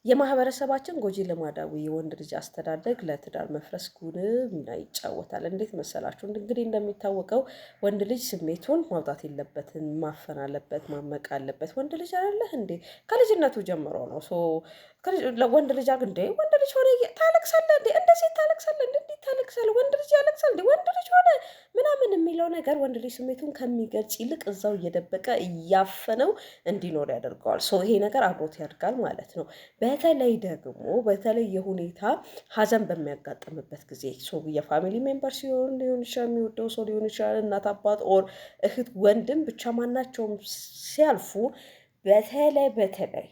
የማህበረሰባችን ጎጂ ልማዳዊ የወንድ ልጅ አስተዳደግ ለትዳር መፍረስ ጉልህ ሚና ይጫወታል። እንዴት መሰላችሁ? እንግዲህ እንደሚታወቀው ወንድ ልጅ ስሜቱን ማውጣት የለበትም፣ ማፈን አለበት፣ ማመቅ አለበት። ወንድ ልጅ አይደለህ እንዴ? ከልጅነቱ ጀምሮ ነው። ወንድ ልጅ እንዴ ወንድ ልጅ ሆነ ታለቅሳለህ እንዴ? እንደ ሴት ታለቅሳለህ እንዴ? እንዴት ታለቅሳለህ? ወንድ ልጅ ያለቅሳል እንዴ? ወንድ ልጅ ሆነ ምናምን የሚለው ነገር ወንድ ልጅ ስሜቱን ከሚገልጽ ይልቅ እዛው እየደበቀ እያፈነው እንዲኖር ያደርገዋል። ይሄ ነገር አብሮት ያድጋል ማለት ነው። በተለየ ሁኔታ ሀዘን በሚያጋጥምበት ጊዜ የፋሚሊ ሜምበር ሲሆን ሊሆን ይችላል፣ የሚወደው ሰው ሊሆን ይችላል፣ እናት አባት ኦር እህት ወንድም ብቻ ማናቸውም ሲያልፉ በተለይ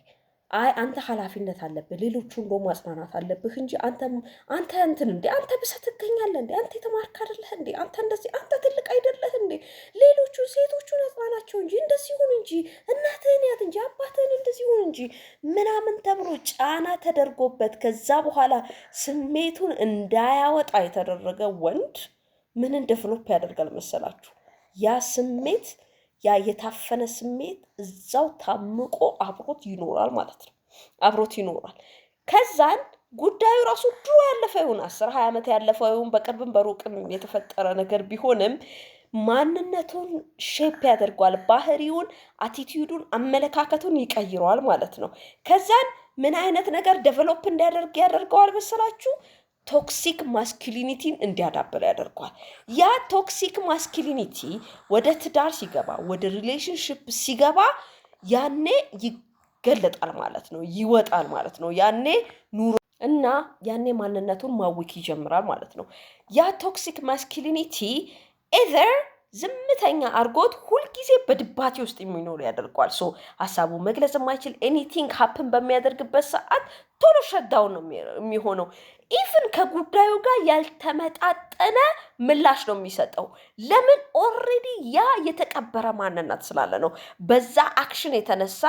አይ አንተ ኃላፊነት አለብህ፣ ሌሎቹ እንደ ማጽናናት አለብህ እንጂ አንተ እንትን እንዴ አንተ ብሰህ ትገኛለህ እንዴ? አንተ የተማርክ አይደለህ እንዴ? አንተ እንደዚህ አንተ ትልቅ አይደለህ እንዴ? ሌሎቹ ሴቶቹን አጽናናቸው እንጂ እንደዚህ ይሁን እንጂ እናትህን ያት እንጂ አባትህን እንደዚህ ይሁን እንጂ ምናምን ተብሎ ጫና ተደርጎበት ከዛ በኋላ ስሜቱን እንዳያወጣ የተደረገ ወንድ ምንን ዴቨሎፕ ያደርጋል መሰላችሁ? ያ ስሜት ያ የታፈነ ስሜት እዛው ታምቆ አብሮት ይኖራል ማለት ነው። አብሮት ይኖራል። ከዛን ጉዳዩ ራሱ ድሮ ያለፈ ይሁን 10-20 ዓመት ያለፈው ይሁን በቅርብም በሩቅም የተፈጠረ ነገር ቢሆንም ማንነቱን ሼፕ ያደርገዋል። ባህሪውን፣ አቲቲዩዱን፣ አመለካከቱን ይቀይረዋል ማለት ነው። ከዛን ምን አይነት ነገር ዴቨሎፕ እንዲያደርግ ያደርገዋል መሰላችሁ? ቶክሲክ ማስኩሊኒቲን እንዲያዳብር ያደርገዋል። ያ ቶክሲክ ማስኩሊኒቲ ወደ ትዳር ሲገባ ወደ ሪሌሽንሽፕ ሲገባ ያኔ ይገለጣል ማለት ነው፣ ይወጣል ማለት ነው። ያኔ ኑሮ እና ያኔ ማንነቱን ማወክ ይጀምራል ማለት ነው። ያ ቶክሲክ ማስኩሊኒቲ ኤዘር ዝምተኛ አርጎት ሁልጊዜ በድባቴ ውስጥ የሚኖር ያደርገዋል። ሀሳቡ መግለጽ የማይችል ኤኒቲንግ ሀፕን በሚያደርግበት ሰዓት ቶሎ ሸዳውን ነው የሚሆነው። ኢቭን ከጉዳዩ ጋር ያልተመጣጠነ ምላሽ ነው የሚሰጠው። ለምን? ኦልሬዲ ያ የተቀበረ ማንነት ስላለ ነው። በዛ አክሽን የተነሳ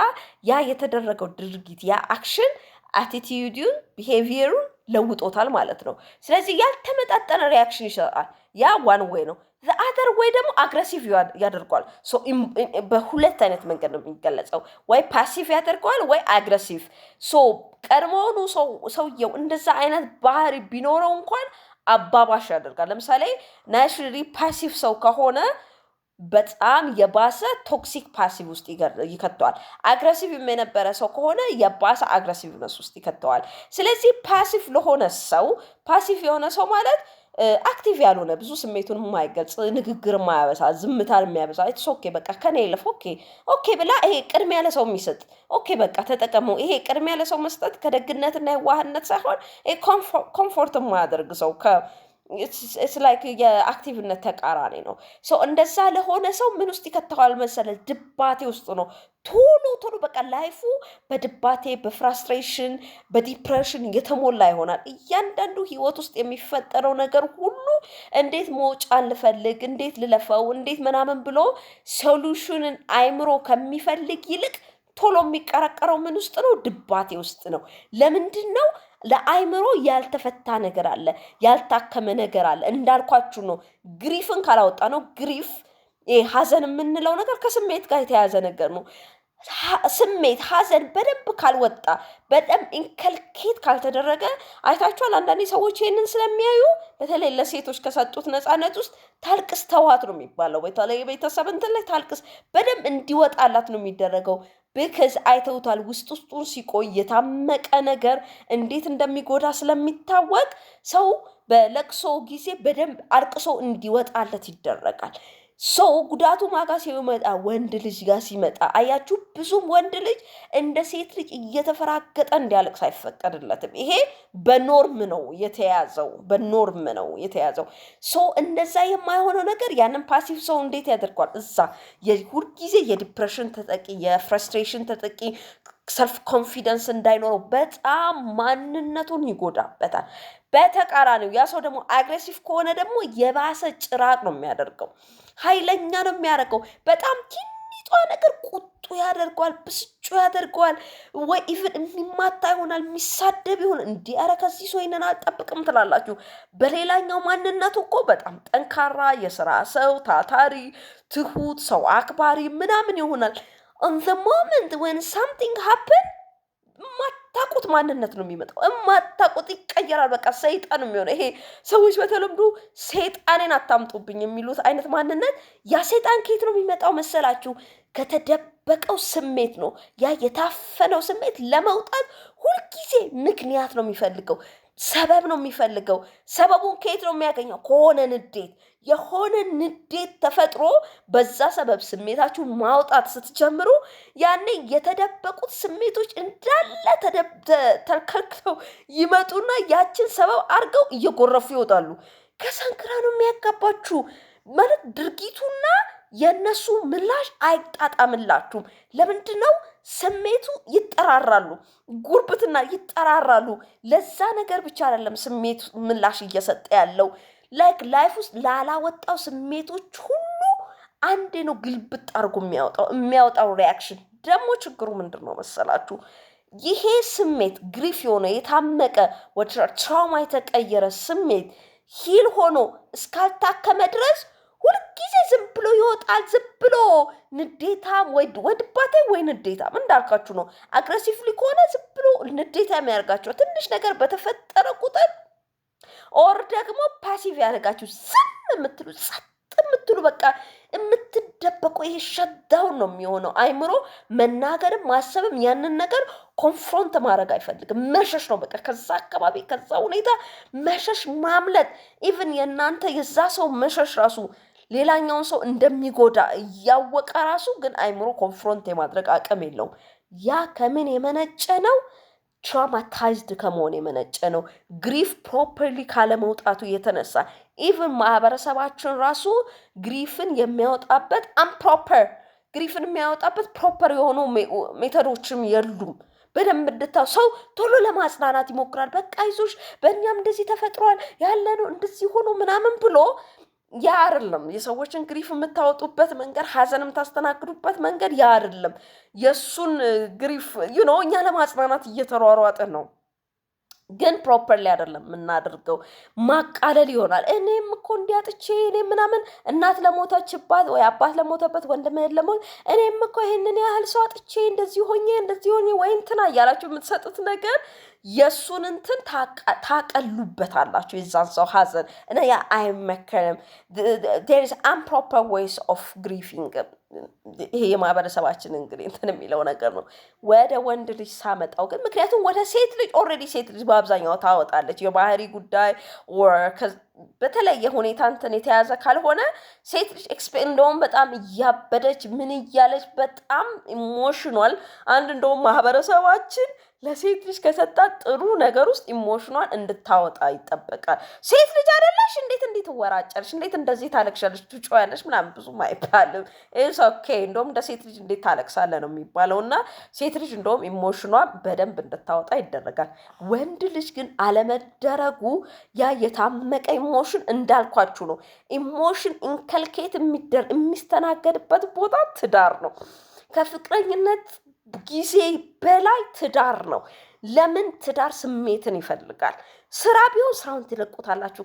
ያ የተደረገው ድርጊት ያ አክሽን አቲቲዩዱን ቢሄቪየሩን ለውጦታል ማለት ነው። ስለዚህ ያልተመጣጠነ ሪያክሽን ይሰጣል። ያ ዋን ዌይ ነው። ዘአተር ወይ ደግሞ አግሬሲቭ ያደርገዋል። በሁለት አይነት መንገድ ነው የሚገለጸው። ወይ ፓሲቭ ያደርገዋል ወይ አግሬሲቭ። ቀድሞውኑ ሰውየው እንደዛ አይነት ባህሪ ቢኖረው እንኳን አባባሽ ያደርጋል። ለምሳሌ ናቹራሊ ፓሲቭ ሰው ከሆነ በጣም የባሰ ቶክሲክ ፓሲቭ ውስጥ ይከተዋል። አግሬሲቭ የነበረ ሰው ከሆነ የባሰ አግሬሲቭነስ ውስጥ ይከተዋል። ስለዚህ ፓሲቭ ለሆነ ሰው ፓሲቭ የሆነ ሰው ማለት አክቲቭ ያልሆነ ብዙ ስሜቱን የማይገልጽ ንግግር የማያበሳ ዝምታን የሚያበሳ ኢትስ ኦኬ በቃ ከኔ ይለፍ ኦኬ ብላ ይሄ ቅድሚያ ለሰው የሚሰጥ ኦኬ በቃ ተጠቀመው። ይሄ ቅድሚያ ለሰው መስጠት ከደግነትና የዋህነት ሳይሆን ኮምፎርት የማያደርግ ሰው ኢትስ ላይክ የአክቲቭነት ተቃራኒ ነው። እንደዛ ለሆነ ሰው ምን ውስጥ ይከተዋል መሰለ? ድባቴ ውስጥ ነው። ቶሎ በቃ ላይፉ በድባቴ በፍራስትሬሽን በዲፕሬሽን የተሞላ ይሆናል። እያንዳንዱ ህይወት ውስጥ የሚፈጠረው ነገር ሁሉ እንዴት መውጫ ልፈልግ፣ እንዴት ልለፈው፣ እንዴት ምናምን ብሎ ሶሉሽንን አይምሮ ከሚፈልግ ይልቅ ቶሎ የሚቀረቀረው ምን ውስጥ ነው? ድባቴ ውስጥ ነው። ለምንድን ነው? ለአይምሮ ያልተፈታ ነገር አለ፣ ያልታከመ ነገር አለ። እንዳልኳችሁ ነው። ግሪፍን ካላወጣ ነው ግሪፍ ሀዘን የምንለው ነገር ከስሜት ጋር የተያዘ ነገር ነው። ስሜት ሀዘን በደንብ ካልወጣ በደንብ ኢንከልኬት ካልተደረገ አይታችኋል። አንዳንዴ ሰዎች ይህንን ስለሚያዩ በተለይ ለሴቶች ከሰጡት ነፃነት ውስጥ ታልቅስ ተዋት ነው የሚባለው። በተለይ ቤተሰብ እንትን ላይ ታልቅስ በደንብ እንዲወጣላት ነው የሚደረገው። ብክዝ አይተውታል። ውስጡን ሲቆይ የታመቀ ነገር እንዴት እንደሚጎዳ ስለሚታወቅ ሰው በለቅሶ ጊዜ በደንብ አርቅሶ እንዲወጣለት ይደረጋል። ጉዳቱ ማጋ ሲመጣ ወንድ ልጅ ጋር ሲመጣ አያችሁ፣ ብዙም ወንድ ልጅ እንደ ሴት ልጅ እየተፈራገጠ እንዲያለቅስ አይፈቀድለትም። ይሄ በኖርም ነው የተያዘው። እንደዛ የማይሆነው ነገር ያንን ፓሲቭ ሰው እንዴት ያደርገዋል? እዛ ሁልጊዜ የዲፕሬሽን ተጠቂ፣ የፍረስትሬሽን ተጠቂ፣ ሰልፍ ኮንፊደንስ እንዳይኖረው በጣም ማንነቱን ይጎዳበታል። በተቃራኒው ያ ሰው ደግሞ አግሬሲቭ ከሆነ ደግሞ የባሰ ጭራቅ ነው የሚያደርገው፣ ኃይለኛ ነው የሚያደርገው። በጣም ትንሿ ነገር ቁጡ ያደርገዋል፣ ብስጩ ያደርገዋል። ወይ ኢቭን የሚማታ ይሆናል፣ የሚሳደብ ይሆን እንዲህ። ኧረ ከዚህ ሰው ይሄንን አልጠብቅም ትላላችሁ። በሌላኛው ማንነቱ እኮ በጣም ጠንካራ የስራ ሰው፣ ታታሪ፣ ትሁት፣ ሰው አክባሪ ምናምን ይሆናል። on the moment when something happen ማታቁት ማንነት ነው የሚመጣው። ማታቁት ይቀየራል። በቃ ሰይጣን የሚሆነው ይሄ ሰዎች በተለምዶ ሰይጣኔን አታምጡብኝ የሚሉት አይነት ማንነት ያ ሰይጣን ከየት ነው የሚመጣው መሰላችሁ? ከተደበቀው ስሜት ነው። ያ የታፈነው ስሜት ለመውጣት ሁልጊዜ ምክንያት ነው የሚፈልገው፣ ሰበብ ነው የሚፈልገው። ሰበቡን ከየት ነው የሚያገኘው? ከሆነ ንዴት። የሆነ ንዴት ተፈጥሮ በዛ ሰበብ ስሜታችሁን ማውጣት ስትጀምሩ ያኔ የተደበቁት ስሜቶች እንዳለ ተከልክለው ይመጡና ያችን ሰበብ አድርገው እየጎረፉ ይወጣሉ። ከሳንክራ ነው የሚያጋባችሁ ማለት ድርጊቱና የነሱ ምላሽ አይጣጣምላችሁም። ለምንድን ነው? ስሜቱ ይጠራራሉ፣ ጉርብትና ይጠራራሉ። ለዛ ነገር ብቻ አይደለም ስሜቱ ምላሽ እየሰጠ ያለው ላይፍ ውስጥ ላላወጣው ስሜቶች ሁሉ አንዴ ነው ግልብጥ አድርጎ የሚያወጣው ሪያክሽን። ደግሞ ችግሩ ምንድን ነው መሰላችሁ? ይሄ ስሜት ግሪፍ የሆነ የታመቀ ወደ ትራውማ የተቀየረ ስሜት ሂል ሆኖ እስካልታከመ ድረስ ሁልጊዜ ዝም ብሎ ይወጣል። ዝም ብሎ ንዴታም ወይ ድባቴ ወይ ንዴታም እንዳልካችሁ ነው። አግሬሲቭሊ ከሆነ ዝም ብሎ ንዴታም ያደርጋቸው ትንሽ ነገር በተፈጠረ ቁጥር ኦር ደግሞ ፓሲቭ ያደርጋችሁ ዝም የምትሉ ጸጥ የምትሉ በቃ የምትደበቁ ይሄ ሸዳውን ነው የሚሆነው። አይምሮ መናገርም ማሰብም ያንን ነገር ኮንፍሮንት ማድረግ አይፈልግም። መሸሽ ነው በቃ ከዛ አካባቢ ከዛ ሁኔታ መሸሽ፣ ማምለጥ። ኢቭን የእናንተ የዛ ሰው መሸሽ ራሱ ሌላኛውን ሰው እንደሚጎዳ እያወቀ ራሱ ግን አይምሮ ኮንፍሮንት የማድረግ አቅም የለውም። ያ ከምን የመነጨ ነው? ትራውማታይዝድ ከመሆን የመነጨ ነው። ግሪፍ ፕሮፐርሊ ካለመውጣቱ የተነሳ ኢቭን ማህበረሰባችን ራሱ ግሪፍን የሚያወጣበት አንፕሮፐር ግሪፍን የሚያወጣበት ፕሮፐር የሆኑ ሜተዶችም የሉም። በደንብ እንድታው ሰው ቶሎ ለማጽናናት ይሞክራል። በቃ ይዞሽ በእኛም እንደዚህ ተፈጥሯል ያለነው እንደዚህ ሆኖ ምናምን ብሎ ያ አይደለም። የሰዎችን ግሪፍ የምታወጡበት መንገድ፣ ሀዘን የምታስተናግዱበት መንገድ ያ አይደለም። የእሱን ግሪፍ እኛ ለማጽናናት እየተሯሯጥን ነው፣ ግን ፕሮፐርሊ አይደለም የምናደርገው። ማቃለል ይሆናል። እኔም እኮ እንዲያጥቼ እኔ ምናምን እናት ለሞተችባት ወይ አባት ለሞተበት ወንድምህን ለሞት እኔም እኮ ይሄንን ያህል ሰው አጥቼ እንደዚህ ሆኜ ወይ እንትና እያላችሁ የምትሰጡት ነገር የእሱን እንትን ታቀሉበታላችሁ፣ የዛን ሰው ሀዘን እና ያ አይመከርም። there is improper ways of grieving። ይሄ የማህበረሰባችን እንግዲህ እንትን የሚለው ነገር ነው። ወደ ወንድ ልጅ ሳመጣው ግን ምክንያቱም ወደ ሴት ልጅ ኦልሬዲ ሴት ልጅ በአብዛኛው ታወጣለች። የባህሪ ጉዳይ በተለየ ሁኔታ እንትን የተያዘ ካልሆነ ሴት ልጅ እንደውም በጣም እያበደች ምን እያለች በጣም ኢሞሽኗል። እንደውም ማህበረሰባችን ለሴት ልጅ ከሰጣት ጥሩ ነገር ውስጥ ኢሞሽኗን እንድታወጣ ይጠበቃል። ሴት ልጅ አይደለሽ እንዴት ትወራጨርሽ፣ እንዴት እንደዚህ ታለቅሻለሽ፣ ትጮያለሽ ምናምን ብዙም አይባልም። ኢትስ ኦኬ። እንደውም እንደ ሴት ልጅ እንዴት ታለቅሳለህ ነው የሚባለው። እና ሴት ልጅ እንደውም ኢሞሽኗን በደንብ እንድታወጣ ይደረጋል። ወንድ ልጅ ግን አለመደረጉ ያ የታመቀ ኢሞሽን እንዳልኳችሁ ነው። ኢሞሽን ኢንከልኬት የሚስተናገድበት ቦታ ትዳር ነው። ከፍቅረኝነት ጊዜ በላይ ትዳር ነው። ለምን? ትዳር ስሜትን ይፈልጋል። ስራ ቢሆን ስራውን ትለቁታላችሁ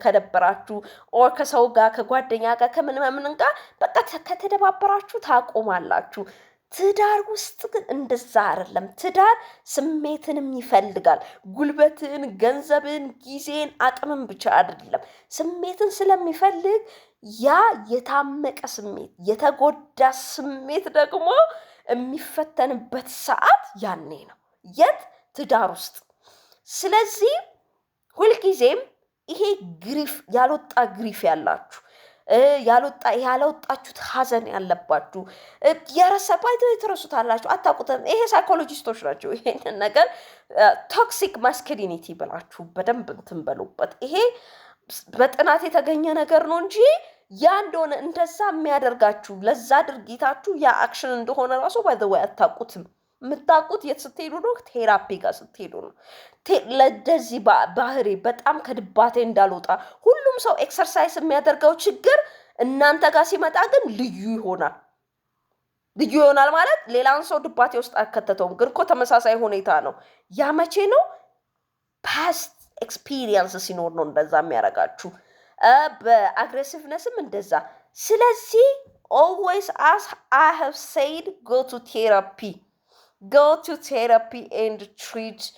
ከደበራችሁ፣ ኦር ከሰው ጋር ከጓደኛ ጋር ከምንምን ጋር በቃ ከተደባበራችሁ ታቆማላችሁ። ትዳር ውስጥ ግን እንደዛ አይደለም። ትዳር ስሜትንም ይፈልጋል። ጉልበትን፣ ገንዘብን፣ ጊዜን፣ አቅምን ብቻ አይደለም። ስሜትን ስለሚፈልግ ያ የታመቀ ስሜት የተጎዳ ስሜት ደግሞ የሚፈተንበት ሰዓት ያኔ ነው። የት? ትዳር ውስጥ። ስለዚህ ሁልጊዜም ይሄ ግሪፍ ያልወጣ ግሪፍ ያላችሁ ያልወጣችሁት ሀዘን ያለባችሁ የረሰባይቶ የተረሱታላችሁ አታውቁትም። ይሄ ሳይኮሎጂስቶች ናቸው ይሄንን ነገር ቶክሲክ ማስኩሊኒቲ ብላችሁ በደንብ እንትን በሉበት። ይሄ በጥናት የተገኘ ነገር ነው እንጂ ያ እንደሆነ እንደዛ የሚያደርጋችሁ ለዛ ድርጊታችሁ ያ አክሽን እንደሆነ ራሱ ባይ ዘ ወይ አታውቁትም። የምታውቁት የት ስትሄዱ ነው? ቴራፒ ጋር ስትሄዱ ነው። ለደዚህ ባህሪ በጣም ከድባቴ እንዳልወጣ ሁሉም ሰው ኤክሰርሳይዝ የሚያደርገው ችግር እናንተ ጋር ሲመጣ ግን ልዩ ይሆናል። ልዩ ይሆናል ማለት ሌላውን ሰው ድባቴ ውስጥ አከተተውም፣ ግን እኮ ተመሳሳይ ሁኔታ ነው። ያ መቼ ነው? ፓስት ኤክስፒሪየንስ ሲኖር ነው እንደዛ የሚያደርጋችሁ። በአግሬሲቭነስም እንደዛ። ስለዚህ always as I have said go to therapy go to therapy and treat